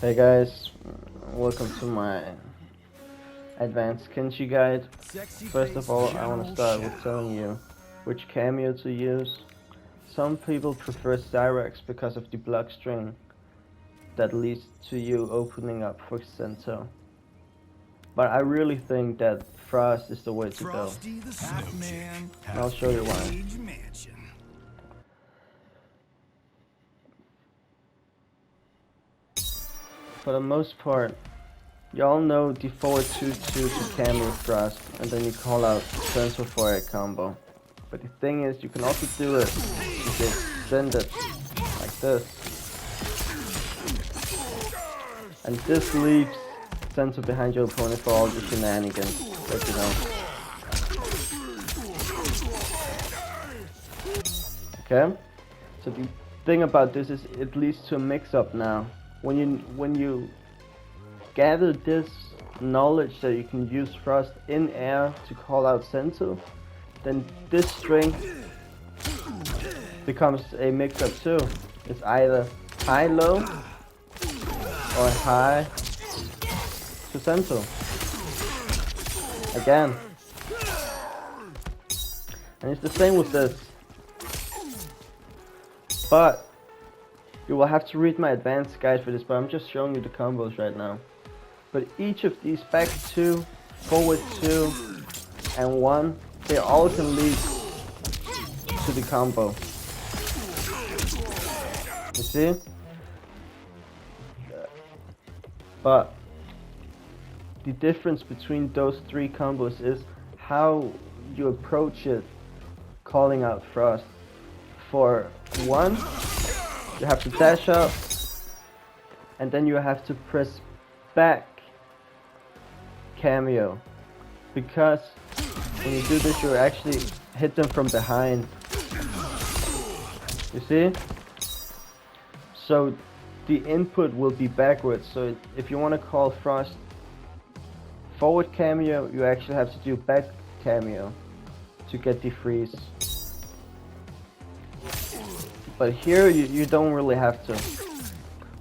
Hey guys, welcome to my advanced Kenshi guide. First of all, I want to start with telling you which cameo to use. Some people prefer Cyrex because of the block string that leads to you opening up for Sento. But I really think that Frost is the way to go. And I'll show you why. For the most part, you all know the forward 2-2 to cameo Frost, and then you call out Sento for a combo. But the thing is, you can also do it if you extend it like this. And this leaves Sento behind your opponent for all the shenanigans that you know. Okay? So the thing about this is it leads to a mix-up now. When you gather this knowledge that you can use Frost in air to call out Sento, then this string becomes a mix-up too. It's either high-low or high to Sento. Again. And it's the same with this. But you will have to read my advanced guide for this, but I'm just showing you the combos right now. But each of these back 2, forward 2, and 1, they all can lead to the combo. You see? But the difference between those 3 combos is how you approach it calling out Frost. For 1, you have to dash up, and then you have to press back cameo, because when you do this you actually hit them from behind. You see? So the input will be backwards, so if you want to call Frost forward cameo, you actually have to do back cameo to get the freeze. But here you don't really have to.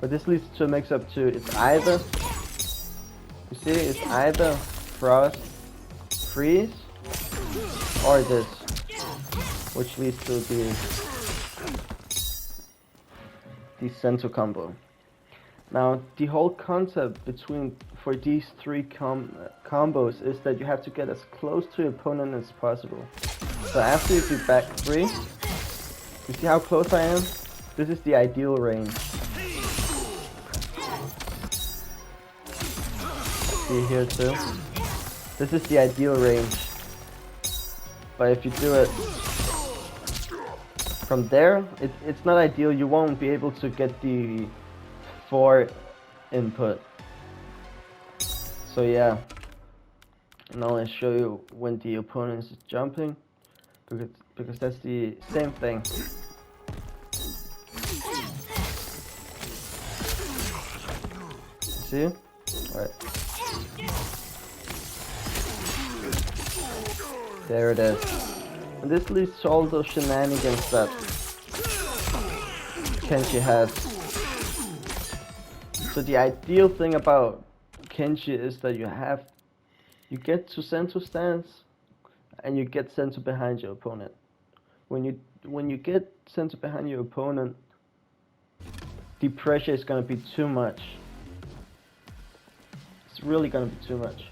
But this leads to a mix-up too. It's either, you see, it's either Frost freeze or this, which leads to the Sento combo. Now the whole concept for these 3 combos is that you have to get as close to your opponent as possible. So after you do back 3, you see how close I am? This is the ideal range. See here too? This is the ideal range. But if you do it from there, it's not ideal. You won't be able to get the 4 input. So yeah. And I'll show you when the opponent is jumping, because that's the same thing. See? Alright. There it is. And this leads to all those shenanigans that Kenshi has. So the ideal thing about Kenshi is that you get to Sento stance and you get Sento behind your opponent. When you get Sento behind your opponent, the pressure is gonna be too much. It's really gonna be too much.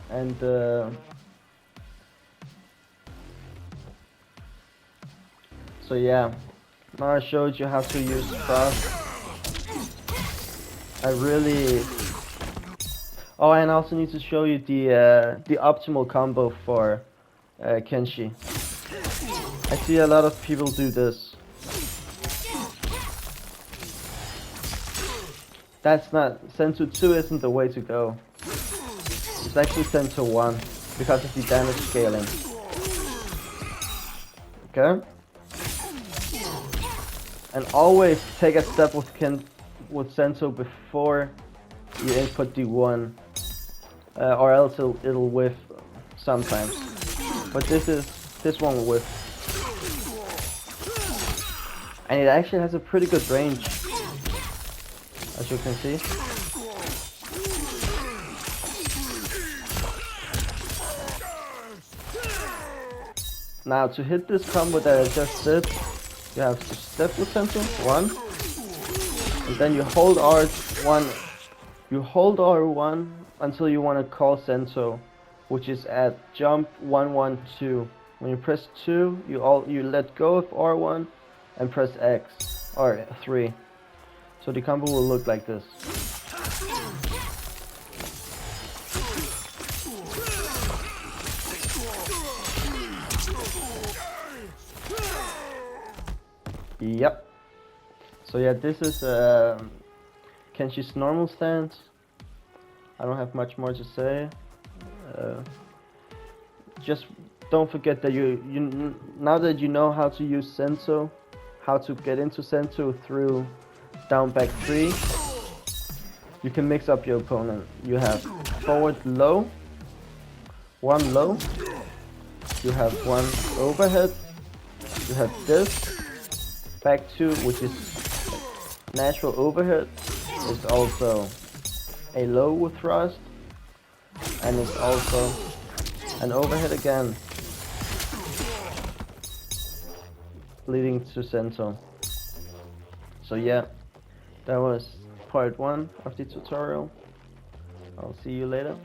And so yeah, now I showed you how to use Frost. Oh, and I also need to show you the optimal combo for Kenshi. I see a lot of people do this. That's not, Sento 2 isn't the way to go. It's actually Sento 1 because of the damage scaling. Okay? And always take a step with Sento before you input the 1, or else it'll whiff sometimes. But this won't whiff. And it actually has a pretty good range, as you can see. Now to hit this combo that I just did, you have to step with Sento, 1, and then you hold R1, until you want to call Sento, which is at jump 1, 1, 2. When you press 2, you let go of R1 and press X, or 3. So the combo will look like this. Yep. So yeah, this is Kenshi's normal stance. I don't have much more to say. Just don't forget that you now that you know how to use Sento, how to get into Sento through down back 3, you can mix up your opponent. You have forward low, 1 low, you have 1 overhead, you have this, back 2, which is natural overhead, is also a low with thrust, and it's also an overhead again, leading to Sento. So yeah, that was part 1 of the tutorial. I'll see you later.